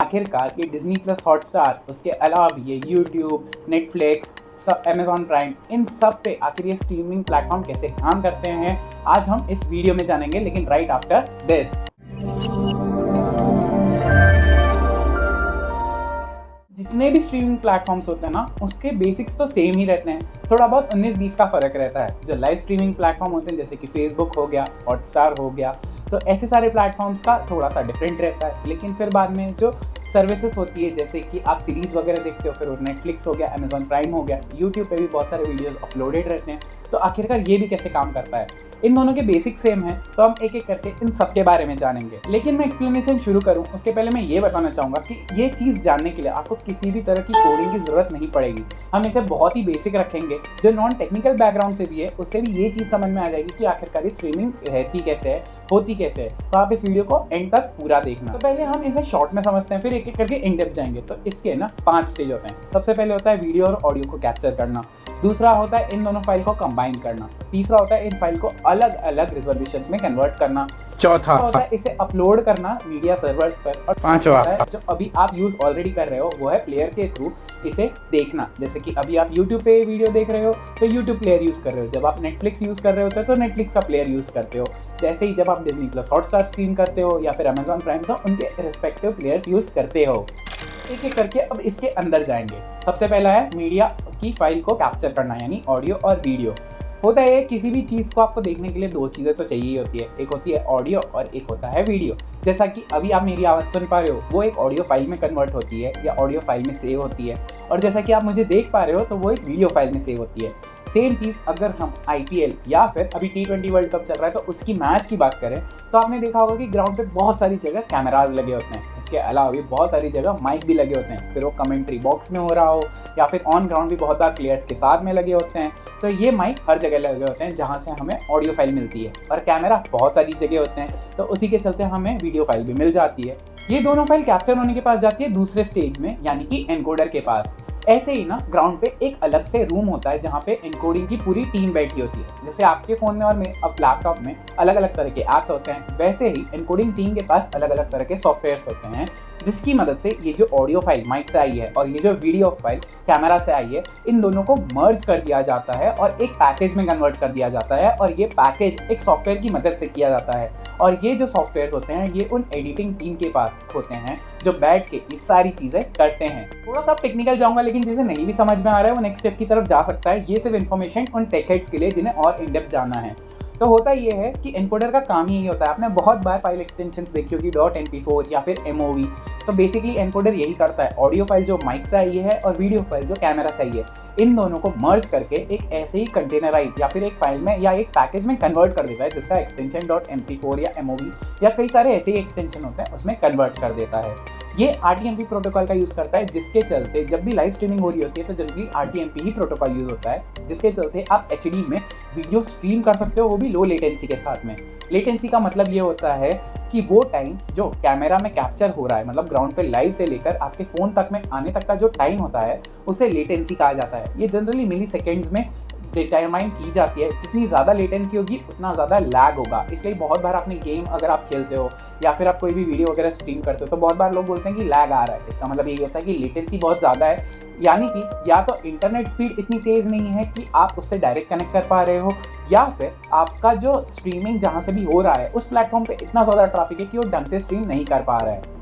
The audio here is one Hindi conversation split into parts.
आखिरकार ये डिज्नी प्लस हॉटस्टार, उसके अलावा भी ये यूट्यूब, नेटफ्लिक्स, अमेजॉन प्राइम, इन सब पे आखिर ये स्ट्रीमिंग प्लेटफॉर्म कैसे काम करते हैं, आज हम इस वीडियो में जानेंगे, लेकिन राइट आफ्टर दिस। जितने भी स्ट्रीमिंग प्लेटफॉर्म्स होते हैं ना, उसके बेसिक्स तो सेम ही रहते हैं, थोड़ा बहुत 19-20 का फ़र्क रहता है। जो लाइव स्ट्रीमिंग प्लेटफॉर्म होते हैं जैसे कि फेसबुक हो गया, हॉटस्टार हो गया, तो ऐसे सारे प्लेटफॉर्म्स का थोड़ा सा डिफरेंट रहता है। लेकिन फिर बाद में जो सर्विसेज होती है, जैसे कि आप सीरीज़ वगैरह देखते हो, फिर नेटफ्लिक्स हो गया, अमेजॉन प्राइम हो गया, यूट्यूब पे भी बहुत सारे वीडियोस अपलोडेड रहते हैं, तो आखिरकार ये भी कैसे काम करता है, इन दोनों के बेसिक सेम है। तो हम एक एक करके इन सब के बारे में जानेंगे। लेकिन मैं एक्सप्लेनेशन शुरू करूं उसके पहले मैं ये बताना चाहूँगा कि ये चीज़ जानने के लिए आपको किसी भी तरह की कोडिंग की ज़रूरत नहीं पड़ेगी। हम इसे बहुत ही बेसिक रखेंगे, जो नॉन टेक्निकल बैकग्राउंड से भी है उससे भी ये चीज़ समझ में आ जाएगी कि आखिरकार स्ट्रीमिंग रहती कैसे है, होती कैसे है। तो आप इस वीडियो को एंड तक पूरा देखना। तो पहले हम इसे शॉर्ट में समझते हैं, फिर एक एक करके इन डेप्थ जाएंगे। तो इसके ना 5 स्टेज होते हैं। सबसे पहले होता है वीडियो और ऑडियो को कैप्चर करना, दूसरा होता है इन दोनों फाइल को कंबाइन करना, तीसरा होता है इन फाइल को अलग अलग रिजोल्यूशन में कन्वर्ट करना, चौथा होता है इसे अपलोड करना मीडिया सर्वर्स पर, और पांचवा जो अभी आप यूज ऑलरेडी कर रहे हो वो है प्लेयर के थ्रू इसे देखना। जैसे कि अभी आप YouTube पे वीडियो देख रहे हो तो YouTube प्लेयर यूज़ कर रहे हो, जब आप Netflix यूज़ कर रहे होते हो तो Netflix का प्लेयर यूज़ करते हो, जैसे ही जब आप डिज्नी प्लस हॉटस्टार स्ट्रीम करते हो या फिर अमेजॉन प्राइम, तो उनके रिस्पेक्टिव प्लेयर्स यूज़ करते हो। एक एक करके अब इसके अंदर जाएंगे। सबसे पहला है मीडिया की फाइल को कैप्चर करना, यानी ऑडियो और वीडियो। होता है किसी भी चीज़ को आपको देखने के लिए 2 चीज़ें तो चाहिए ही होती है, एक होती है ऑडियो और एक होता है वीडियो। जैसा कि अभी आप मेरी आवाज़ सुन पा रहे हो, वो एक ऑडियो फाइल में कन्वर्ट होती है या ऑडियो फाइल में सेव होती है, और जैसा कि आप मुझे देख पा रहे हो तो वो एक वीडियो फाइल में सेव होती है। सेम चीज़ अगर हम IPL या फिर अभी T20 वर्ल्ड कप चल रहा है तो उसकी मैच की बात करें, तो आपने देखा होगा कि ग्राउंड पे बहुत सारी जगह कैमराज लगे होते हैं। इसके अलावा भी बहुत सारी जगह माइक भी लगे होते हैं, फिर वो कमेंट्री बॉक्स में हो रहा हो या फिर ऑन ग्राउंड भी बहुत बार प्लेयर्स के साथ में लगे होते हैं। तो ये माइक हर जगह लगे होते हैं जहाँ से हमें ऑडियो फाइल मिलती है, और कैमरा बहुत सारी जगह होते हैं, तो उसी के चलते हमें वीडियो फाइल भी मिल जाती है। ये दोनों फाइल कैप्चर होने के पास जाती है दूसरे स्टेज में, यानी कि एनकोडर के पास। ऐसे ही ना ग्राउंड पे एक अलग से रूम होता है जहाँ पे एनकोडिंग की पूरी टीम बैठी होती है। जैसे आपके फ़ोन में और अब लैपटॉप में अलग अलग तरह के ऐप्स होते हैं, वैसे ही एनकोडिंग टीम के पास अलग अलग तरह के सॉफ्टवेयर्स होते हैं, जिसकी मदद से ये जो ऑडियो फाइल माइक से आई है और ये जो वीडियो फाइल कैमरा से आई है, इन दोनों को मर्ज कर दिया जाता है और एक पैकेज में कन्वर्ट कर दिया जाता है, और ये पैकेज एक सॉफ्टवेयर की मदद से किया जाता है। और ये जो सॉफ्टवेयर होते हैं ये उन एडिटिंग टीम के पास होते हैं जो बैठ के ये सारी चीज़ें करते हैं। थोड़ा सा टेक्निकल जाऊंगा, लेकिन जिसे नहीं भी समझ में आ रहा है वो नेक्स्ट स्टेप की तरफ जा सकता है। ये सिर्फ इन्फॉर्मेशन उन टेक हेड्स के लिए जिन्हें और इन डेप्थ जानना है। तो होता ये है कि एनकोडर का काम ही यही होता है। आपने बहुत बार फाइल एक्सटेंशंस देखी होगी, .mp4 या फिर MOV। तो बेसिकली एनकोडर यही करता है, ऑडियो फाइल जो माइक से आई है और वीडियो फाइल जो कैमरा से आई है, इन दोनों को मर्ज करके एक ऐसे ही कंटेनराइज या फिर एक फाइल में या एक पैकेज में कन्वर्ट कर देता है, जिसका एक्सटेंशन .mp4 या MOV या कई सारे ऐसे ही एक्सटेंशन होते हैं उसमें कन्वर्ट कर देता है। ये RTMP प्रोटोकॉल का यूज़ करता है, जिसके चलते जब भी लाइव स्ट्रीमिंग हो रही होती है तो जनरली RTMP ही प्रोटोकॉल यूज़ होता है, जिसके चलते आप HD में वीडियो स्ट्रीम कर सकते हो, वो भी लो लेटेंसी के साथ में। लेटेंसी का मतलब ये होता है कि वो टाइम जो कैमरा में कैप्चर हो रहा है, मतलब ग्राउंड पे लाइव से लेकर आपके फ़ोन तक में आने तक का जो टाइम होता है, उसे लेटेंसी कहा जाता है। ये जनरली मिली सेकेंड्स में डिटरमाइन की जाती है। जितनी ज़्यादा लेटेंसी होगी उतना ज़्यादा लैग होगा। इसलिए बहुत बार आपने गेम अगर आप खेलते हो या फिर आप कोई भी वीडियो वगैरह स्ट्रीम करते हो तो बहुत बार लोग बोलते हैं कि लैग आ रहा है। इसका मतलब यही होता है कि लेटेंसी बहुत ज़्यादा है, यानी कि या तो इंटरनेट स्पीड इतनी तेज़ नहीं है कि आप उससे डायरेक्ट कनेक्ट कर पा रहे हो, या फिर आपका जो स्ट्रीमिंग जहाँ से भी हो रहा है उस प्लेटफॉर्म पे इतना ज़्यादा ट्रैफिक है कि वो ढंग से स्ट्रीम नहीं कर पा रहा है।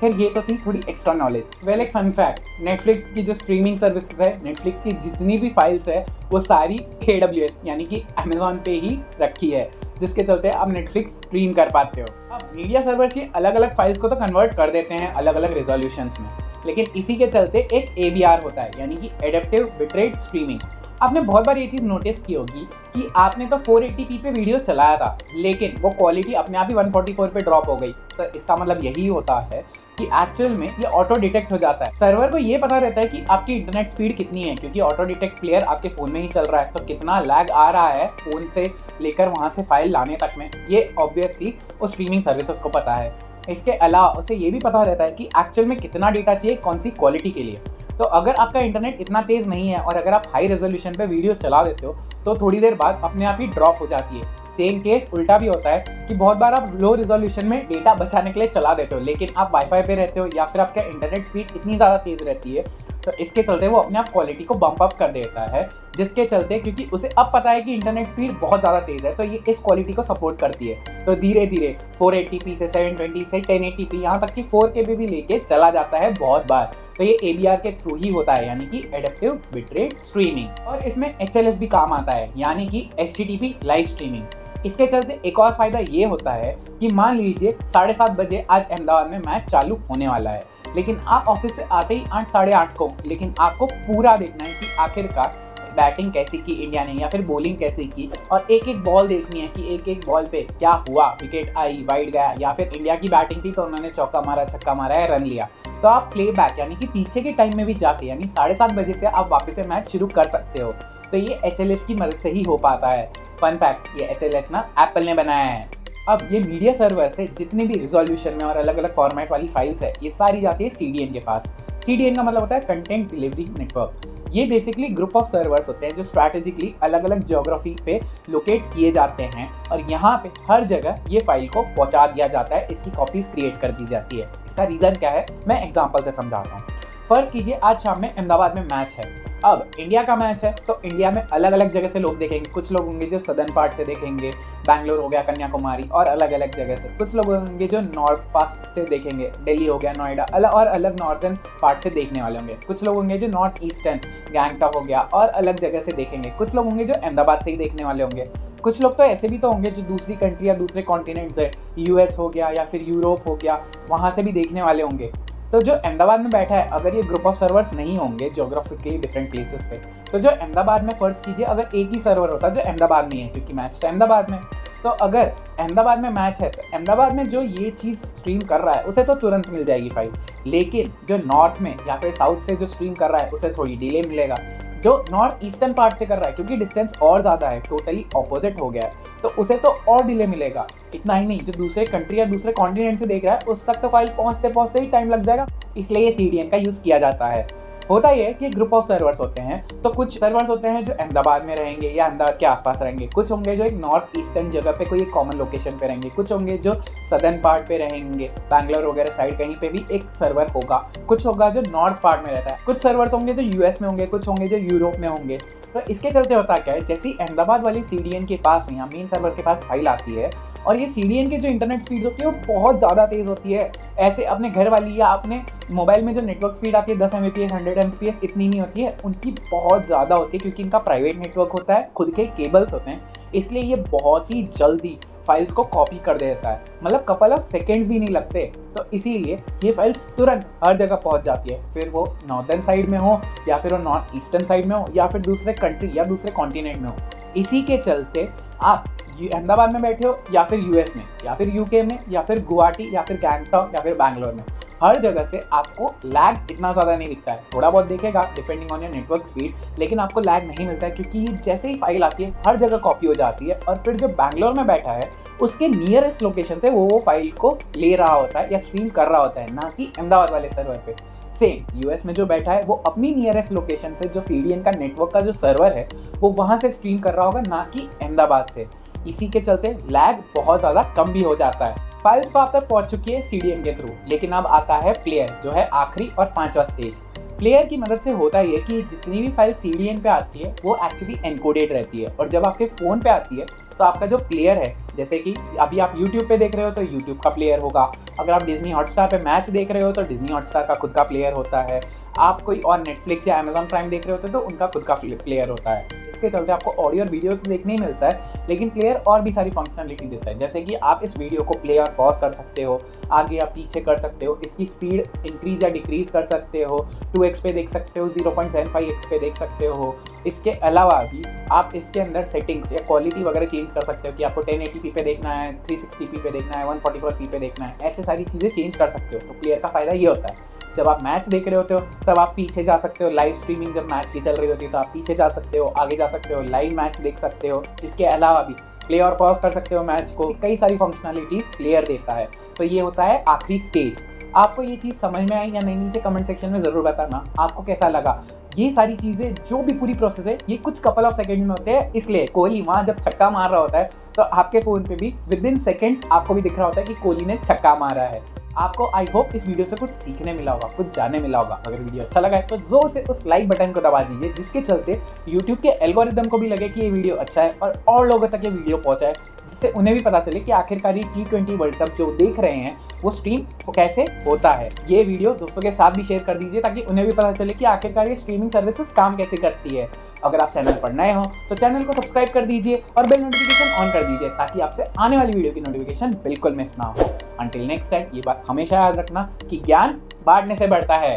फिर ये तो थी थोड़ी एक्स्ट्रा नॉलेज। वेल, एक फन फैक्ट, नेटफ्लिक्स की जो स्ट्रीमिंग सर्विसेज है, नेटफ्लिक्स की जितनी भी फाइल्स है वो सारी AWS यानी कि अमेजॉन पे ही रखी है, जिसके चलते आप नेटफ्लिक्स स्ट्रीम कर पाते हो। अब मीडिया सर्वर्स ये अलग अलग फाइल्स को तो कन्वर्ट कर देते हैं अलग अलग रेजोल्यूशंस में, लेकिन इसी के चलते एक ABR होता है, यानी कि एडेप्टिव बिटरेट स्ट्रीमिंग। आपने बहुत बार ये चीज़ नोटिस की होगी कि आपने तो 480p पे वीडियो चलाया था, लेकिन वो क्वालिटी अपने आप ही 144 पे ड्रॉप हो गई। तो इसका मतलब यही होता है कि एक्चुअल में ये ऑटो डिटेक्ट हो जाता है। सर्वर को ये पता रहता है कि आपकी इंटरनेट स्पीड कितनी है, क्योंकि ऑटो डिटेक्ट प्लेयर आपके फ़ोन में ही चल रहा है, तो कितना लैग आ रहा है फ़ोन से लेकर वहाँ से फाइल लाने तक में, ये ऑब्वियसली उस स्ट्रीमिंग सर्विसेज को पता है। इसके अलावा उसे ये भी पता रहता है कि एक्चुअल में कितना डेटा चाहिए कौन सी क्वालिटी के लिए। तो अगर आपका इंटरनेट इतना तेज़ नहीं है और अगर आप हाई रेजोल्यूशन पे वीडियो चला देते हो तो थोड़ी देर बाद अपने आप ही ड्रॉप हो जाती है। सेम केस उल्टा भी होता है कि बहुत बार आप लो रिजोल्यूशन में डेटा बचाने के लिए चला देते हो, लेकिन आप वाईफाई पे रहते हो या फिर आपका इंटरनेट स्पीड इतनी ज़्यादा तेज़ रहती है, तो इसके चलते वो अपने आप क्वालिटी को बम्प अप कर देता है, जिसके चलते क्योंकि उसे अब पता है कि इंटरनेट स्पीड बहुत ज़्यादा तेज़ है, तो ये इस क्वालिटी को सपोर्ट करती है। तो धीरे धीरे 480p से 720 से 1080p यहाँ तक कि 4K भी लेके चला जाता है बहुत बार। तो ये ABR के थ्रू ही होता है, यानी कि एडेप्टिव बिटरेट स्ट्रीमिंग। और इसमें HLS भी काम आता है, यानी कि HTTP लाइव स्ट्रीमिंग। इसके चलते एक और फायदा ये होता है कि मान लीजिए 7:30 बजे आज अहमदाबाद में मैच चालू होने वाला है, लेकिन आप ऑफिस से आते ही 8 साढ़े 8 को, लेकिन आपको पूरा देखना है कि आखिरकार बैटिंग कैसी की इंडिया ने या फिर बॉलिंग कैसी की, और एक एक बॉल देखनी है कि एक एक बॉल पे क्या हुआ, विकेट आई, वाइड गया, या फिर इंडिया की बैटिंग थी तो उन्होंने चौका मारा, छक्का मारा या रन लिया। तो आप प्ले बैक यानी कि पीछे के टाइम में भी जाके यानी 7:30 बजे से आप वापस से मैच शुरू कर सकते हो। तो ये HLS की मदद से ही हो पाता है। फन फैक्ट, ये HLS ना एप्पल ने बनाया है। अब ये मीडिया सर्वर से जितने भी रिजोल्यूशन में और अलग अलग फॉर्मेट वाली फाइल्स है, ये सारी जाती है CDN के पास। CDN का मतलब होता है कंटेंट डिलीवरी नेटवर्क। ये बेसिकली ग्रुप ऑफ सर्वर्स होते हैं जो स्ट्रैटेजिकली अलग अलग ज्योग्राफी पे लोकेट किए जाते हैं, और यहाँ पे हर जगह ये फाइल को पहुँचा दिया जाता है, इसकी कॉपीज क्रिएट कर दी जाती है। इसका रीज़न क्या है मैं एग्जाम्पल से समझाता हूँ। फर्क कीजिए आज शाम में अहमदाबाद में मैच है। अब इंडिया का मैच है तो इंडिया में अलग अलग जगह से लोग देखेंगे। कुछ लोग होंगे जो सदर्न पार्ट से देखेंगे, बैंगलोर हो गया, कन्याकुमारी और अलग अलग जगह से। कुछ लोग होंगे जो नॉर्थ पास से देखेंगे, दिल्ली हो गया, नोएडा, अलग अलग नॉर्थर्न पार्ट से देखने वाले होंगे। कुछ लोग होंगे जो नॉर्थ ईस्टर्न, गैंगटॉक हो गया और अलग जगह से देखेंगे। कुछ लोग होंगे जो अहमदाबाद से ही देखने वाले होंगे। कुछ लोग तो ऐसे भी तो होंगे जो दूसरी कंट्री या दूसरे कॉन्टिनेंट से, US हो गया या फिर यूरोप हो गया, वहाँ से भी देखने वाले होंगे। तो जो अहमदाबाद में बैठा है, अगर ये ग्रुप ऑफ सर्वर्स नहीं होंगे जोग्राफिकली डिफरेंट प्लेसेस पे, तो जो अहमदाबाद में फर्ज कीजिए अगर एक ही सर्वर होता जो अहमदाबाद में है, क्योंकि मैच तो अहमदाबाद में, तो अगर अहमदाबाद में मैच है तो अहमदाबाद में जो ये चीज़ स्ट्रीम कर रहा है उसे तो तुरंत मिल जाएगी फाइल, लेकिन जो नॉर्थ में या फिर साउथ से जो स्ट्रीम कर रहा है उसे थोड़ी डिले मिलेगा। जो नॉर्थ ईस्टर्न पार्ट से कर रहा है, क्योंकि डिस्टेंस और ज़्यादा है, टोटली ऑपोजिट हो गया है, तो उसे तो और डिले मिलेगा। इतना ही नहीं, जो दूसरे कंट्री या दूसरे कॉन्टिनेंट से देख रहा है उस तक तो फाइल पहुंचते पहुंचते ही टाइम लग जाएगा। इसलिए ये CDN का यूज़ किया जाता है। होता ये है कि ग्रुप ऑफ सर्वर्स होते हैं, तो कुछ सर्वर्स होते हैं जो अहमदाबाद में रहेंगे या अहमदाबाद के आसपास रहेंगे। कुछ होंगे जो एक नॉर्थ ईस्टर्न जगह पे कोई एक कॉमन लोकेशन पे रहेंगे। कुछ होंगे जो सदर्न पार्ट पे रहेंगे, बैंगलोर वगैरह साइड कहीं पे भी एक सर्वर होगा। कुछ होगा जो नॉर्थ पार्ट में रहता है। कुछ सर्वर्स होंगे जो US में होंगे, कुछ होंगे जो यूरोप में होंगे। तो इसके चलते होता क्या है, जैसे अहमदाबाद वाली CDN के पास या मेन सर्वर के पास फाइल आती है, और ये CDN की जो इंटरनेट स्पीड होती है वो बहुत ज़्यादा तेज़ होती है। ऐसे अपने घर वाली या अपने मोबाइल में जो नेटवर्क स्पीड आती है 10 Mbps 100 Mbps इतनी नहीं होती है, उनकी बहुत ज़्यादा होती है, क्योंकि इनका प्राइवेट नेटवर्क होता है, खुद के केबल्स होते हैं, इसलिए ये बहुत ही जल्दी फाइल्स को कॉपी कर देता है। मतलब कपल ऑफ सेकेंड्स भी नहीं लगते। तो इसीलिए ये फाइल्स तुरंत हर जगह पहुंच जाती है, फिर वो नॉर्दर्न साइड में हो या फिर वो नॉर्थ ईस्टर्न साइड में हो या फिर दूसरे कंट्री या दूसरे कॉन्टिनेंट में हो। इसी के चलते आप अहमदाबाद में बैठे हो या फिर US में या फिर UK में या फिर गुवाहाटी या फिर गैंगटॉक या फिर बैंगलोर में, हर जगह से आपको लैग इतना ज़्यादा नहीं दिखता है। थोड़ा बहुत दिखेगा depending on your network speed, लेकिन आपको लैग नहीं मिलता है, क्योंकि जैसे ही फाइल आती है हर जगह कॉपी हो जाती है, और फिर जो बैंगलोर में बैठा है उसके नियरेस्ट लोकेशन से वो फाइल को ले रहा होता है या स्ट्रीम कर रहा होता है, ना कि अहमदाबाद वाले सर्वर पे। सेम US में जो बैठा है वो अपनी नियरेस्ट लोकेशन से जो CDN का नेटवर्क का जो सर्वर है वो वहाँ से स्ट्रीम कर रहा होगा, ना कि अहमदाबाद से। इसी के चलते लैग बहुत ज़्यादा कम भी हो जाता है। फाइल्स तो आप तक पहुँच चुकी है CDN के थ्रू, लेकिन अब आता है प्लेयर, जो है आखिरी और 5वां स्टेज। प्लेयर की मदद से होता है कि जितनी भी फाइल CDN पे आती है वो एक्चुअली एनकोडेड रहती है, और जब आपके फ़ोन पे आती है तो आपका जो प्लेयर है, जैसे कि अभी आप YouTube पे देख रहे हो तो YouTube का प्लेयर होगा, अगर आप डिज्नी हॉटस्टार पे मैच देख रहे हो तो डिज्नी हॉटस्टार का खुद का प्लेयर होता है, आप कोई और नेटफ्लिक्स या अमेजॉन प्राइम देख रहे होते तो उनका खुद का प्लेयर होता है। इसके चलते आपको ऑडियो और वीडियो तो देखने ही मिलता है, लेकिन प्लेयर और भी सारी फंक्शनलिटी देता है, जैसे कि आप इस वीडियो को प्ले और पॉज कर सकते हो, आगे या पीछे कर सकते हो, इसकी स्पीड इंक्रीज या डिक्रीज कर सकते हो, 2x पे देख सकते हो, 0.75x पे देख सकते हो। इसके अलावा भी आप इसके अंदर सेटिंग्स या क्वालिटी वगैरह चेंज कर सकते हो कि आपको 1080p पे देखना है, 360p पे देखना है, 144p पे देखना है, ऐसे सारी चीज़ें चेंज कर सकते हो। तो प्लेयर का फ़ायदा ये होता है, जब आप मैच देख रहे होते हो तब आप पीछे जा सकते हो, लाइव स्ट्रीमिंग जब मैच की चल रही होती है तो आप पीछे जा सकते हो, आगे जा सकते हो, लाइव मैच देख सकते हो। इसके अलावा भी प्ले और पॉज कर सकते हो मैच को, कई सारी फंक्शनलिटीज़ प्लेयर देता है। तो ये होता है आखिरी स्टेज। आपको ये चीज़ समझ में आई या नहीं, नीचे कमेंट सेक्शन में ज़रूर बताना आपको कैसा लगा। ये सारी चीज़ें जो भी पूरी प्रोसेस है ये कुछ कपल ऑफ सेकंड में होते हैं, इसलिए कोहली वहाँ जब छक्का मार रहा होता है तो आपके फ़ोन पे भी विद इन सेकेंड्स आपको भी दिख रहा होता है कि कोहली ने छक्का मारा है। आपको आई होप इस वीडियो से कुछ सीखने मिला होगा, कुछ जानने मिला होगा। अगर वीडियो अच्छा लगा है तो जोर से उस लाइक बटन को दबा दीजिए, जिसके चलते यूट्यूब के एल्गोरिदम को भी लगे कि ये वीडियो अच्छा है और लोगों तक ये वीडियो पहुंचाए, जिससे उन्हें भी पता चले कि आखिरकार ये T20 वर्ल्ड कप जो देख रहे हैं वो स्ट्रीम कैसे होता है। ये वीडियो दोस्तों के साथ भी शेयर कर दीजिए ताकि उन्हें भी पता चले कि आखिरकार ये स्ट्रीमिंग सर्विसेज काम कैसे करती है। अगर आप चैनल पर नए हो तो चैनल को सब्सक्राइब कर दीजिए और बेल नोटिफिकेशन ऑन कर दीजिए ताकि आपसे आने वाली वीडियो की नोटिफिकेशन बिल्कुल मिस ना हो। अंटिल नेक्स्ट टाइम, ये बात हमेशा याद रखना कि ज्ञान बांटने से बढ़ता है।